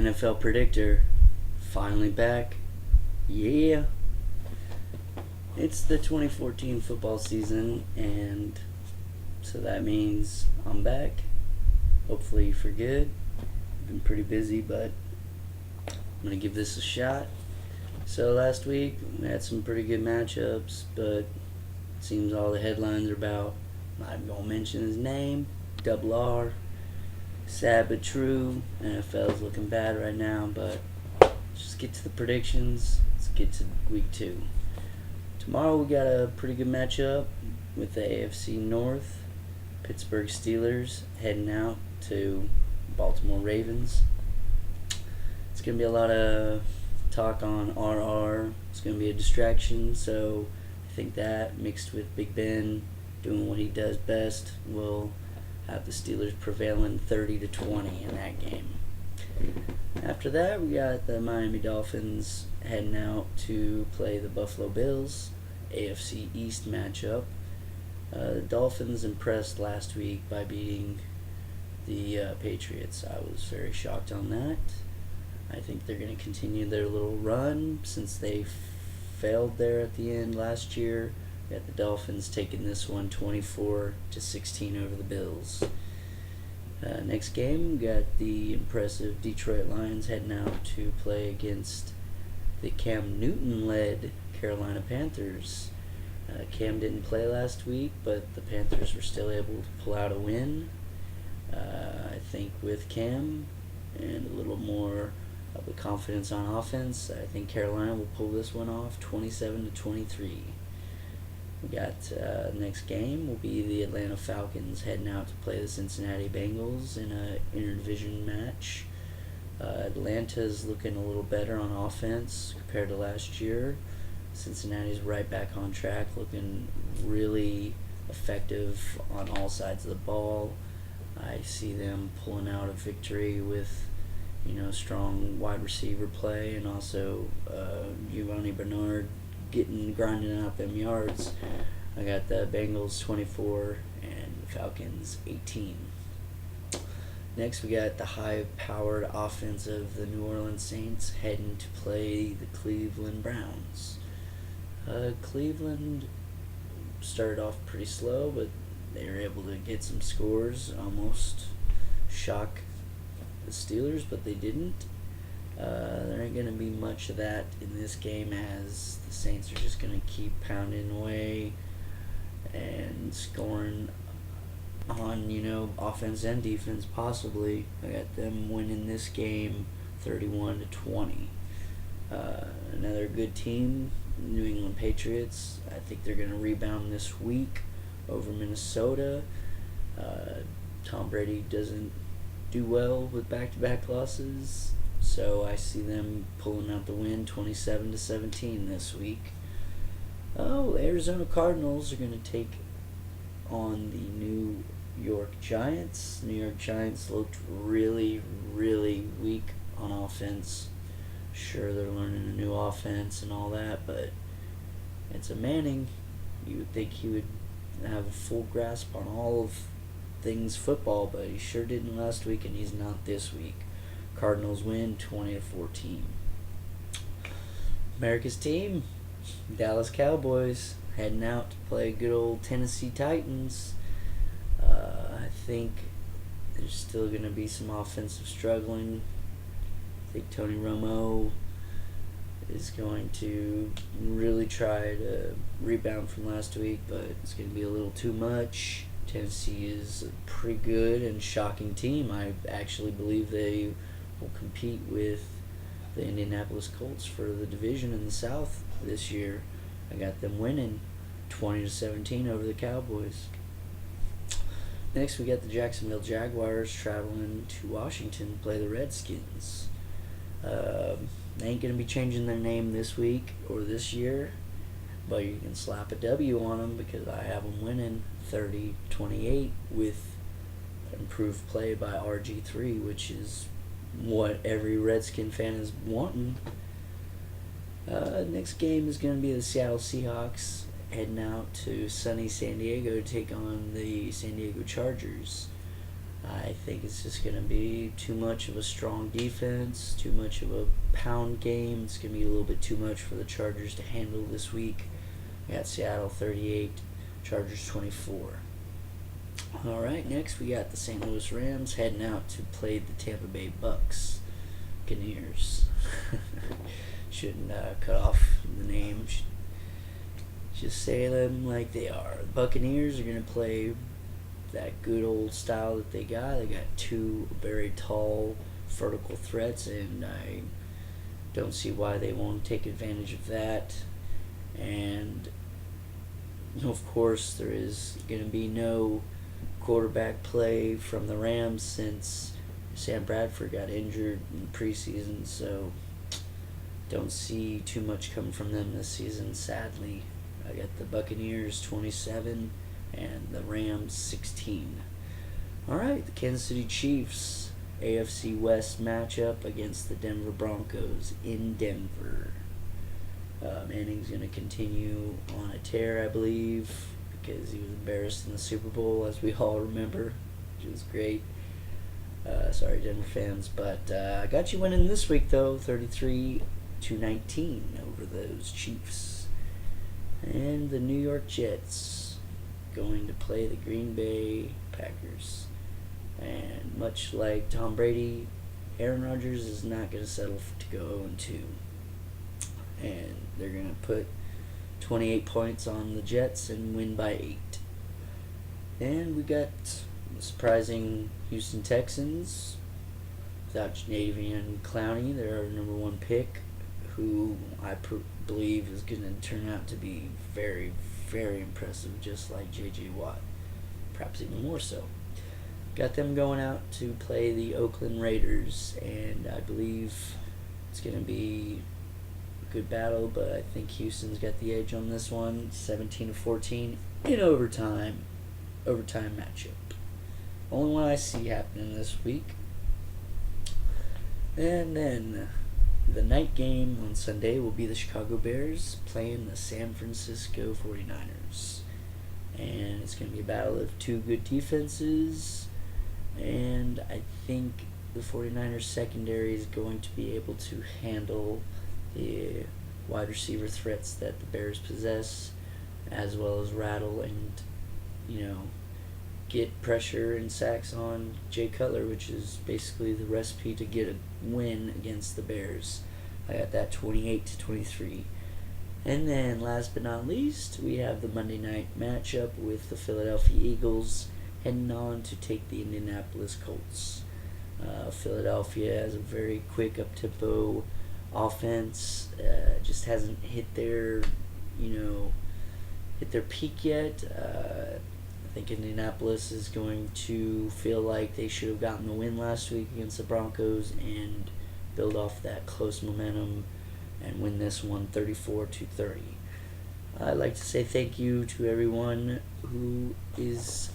NFL predictor, finally back. Yeah. It's the 2014 football season, and so that means I'm back. Hopefully for good. I've been pretty busy, but I'm going to give this a shot. So last week, we had some pretty good matchups, but it seems all the headlines are about, I'm not even going to mention his name, Double R. Sad but true. NFL's looking bad right now, but just get to the predictions. Let's get to week 2. Tomorrow we got a pretty good matchup with the AFC North. Pittsburgh Steelers heading out to Baltimore Ravens. It's going to be a lot of talk on RR. It's going to be a distraction, so I think that mixed with Big Ben doing what he does best will have the Steelers prevailing 30-20 in that game. After that, we got the Miami Dolphins heading out to play the Buffalo Bills, AFC East matchup. The Dolphins impressed last week by beating the Patriots. I was very shocked on that. I think they're going to continue their little run since they failed there at the end last year. We got the Dolphins taking this one 24-16 over the Bills. Next game, we got the impressive Detroit Lions heading out to play against the Cam Newton-led Carolina Panthers. Cam didn't play last week, but the Panthers were still able to pull out a win. I think with Cam and a little more of the confidence on offense, I think Carolina will pull this one off 27-23. We got next game will be the Atlanta Falcons heading out to play the Cincinnati Bengals in a interdivision match. Atlanta's looking a little better on offense compared to last year. Cincinnati's right back on track, looking really effective on all sides of the ball. I see them pulling out a victory with, strong wide receiver play and also Giovanni Bernard grinding out them yards. I got the Bengals 24 and the Falcons 18. Next, we got the high-powered offense of the New Orleans Saints heading to play the Cleveland Browns. Cleveland started off pretty slow, but they were able to get some scores, almost shock the Steelers, but they didn't. There ain't going to be much of that in this game, as the Saints are just going to keep pounding away and scoring on, offense and defense possibly. I got them winning this game 31-20. Another good team, New England Patriots. I think they're going to rebound this week over Minnesota. Tom Brady doesn't do well with back-to-back losses, so I see them pulling out the win 27-17 this week. Arizona Cardinals are going to take on the New York Giants. New York Giants looked really, really weak on offense. Sure, they're learning a new offense and all that, but it's a Manning. You would think he would have a full grasp on all of things football, but he sure didn't last week, and he's not this week. Cardinals win 20-14. America's team, Dallas Cowboys, heading out to play good old Tennessee Titans. I think there's still going to be some offensive struggling. I think Tony Romo is going to really try to rebound from last week, but it's going to be a little too much. Tennessee is a pretty good and shocking team. I actually believe they will compete with the Indianapolis Colts for the division in the South this year. I got them winning 20-17 over the Cowboys. Next, we got the Jacksonville Jaguars traveling to Washington to play the Redskins. They ain't going to be changing their name this week or this year, but you can slap a W on them because I have them winning 30-28 with improved play by RG3, which is what every Redskin fan is wanting. Next game is going to be the Seattle Seahawks heading out to sunny San Diego to take on the San Diego Chargers. I think it's just going to be too much of a strong defense, too much of a pound game. It's going to be a little bit too much for the Chargers to handle this week. We got Seattle 38, Chargers 24. All right, next we got the St. Louis Rams heading out to play the Tampa Bay Bucks. Buccaneers. Shouldn't cut off the name. Just say them like they are. The Buccaneers are going to play that good old style that they got. They got two very tall vertical threats, and I don't see why they won't take advantage of that. And of course, there is going to be no quarterback play from the Rams since Sam Bradford got injured in the preseason, so don't see too much coming from them this season, sadly. I got the Buccaneers 27 and the Rams 16. Alright, the Kansas City Chiefs AFC West matchup against the Denver Broncos in Denver. Manning's going to continue on a tear, I believe, because he was embarrassed in the Super Bowl, as we all remember, which was great. Sorry, Denver fans, but I got you winning this week, though, 33-19 over those Chiefs. And the New York Jets going to play the Green Bay Packers. And much like Tom Brady, Aaron Rodgers is not going to settle to go 0-2. And they're going to put 28 points on the Jets and win by 8. And we got the surprising Houston Texans without Jadavion Clowney. They're our number one pick, who I believe is going to turn out to be very, very impressive, just like J.J. Watt, perhaps even more so. Got them going out to play the Oakland Raiders, and I believe it's going to be a good battle, but I think Houston's got the edge on this one, 17-14 in overtime matchup. Only one I see happening this week. And then the night game on Sunday will be the Chicago Bears playing the San Francisco 49ers. And it's going to be a battle of two good defenses. And I think the 49ers secondary is going to be able to handle the wide receiver threats that the Bears possess, as well as rattle and, get pressure and sacks on Jay Cutler, which is basically the recipe to get a win against the Bears. I got that 28-23. And then last but not least, we have the Monday night matchup with the Philadelphia Eagles heading on to take the Indianapolis Colts. Philadelphia has a very quick up-tempo offense, just hasn't hit their peak yet. I think Indianapolis is going to feel like they should have gotten the win last week against the Broncos and build off that close momentum and win this one 34-30. I'd like to say thank you to everyone who is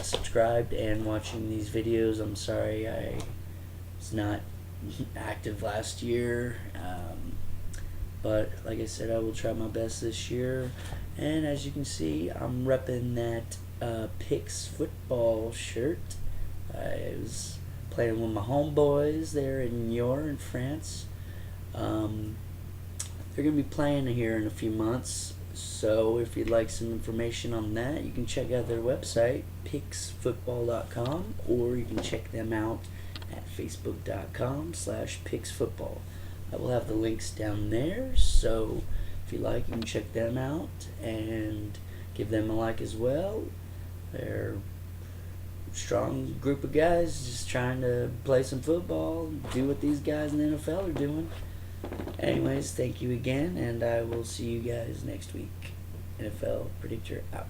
subscribed and watching these videos. I'm sorry I was not active last year, but like I said, I will try my best this year. And as you can see, I'm repping that Pictes football shirt. I was playing with my homeboys there in Niort in France. They're going to be playing here in a few months, so if you'd like some information on that, you can check out their website, pictesfootball.com, or you can check them out at facebook.com/pictesfootball. I will have the links down there, so if you like, you can check them out and give them a like as well. They're a strong group of guys just trying to play some football, do what these guys in the NFL are doing. Anyways, thank you again, and I will see you guys next week. NFL Predictor out.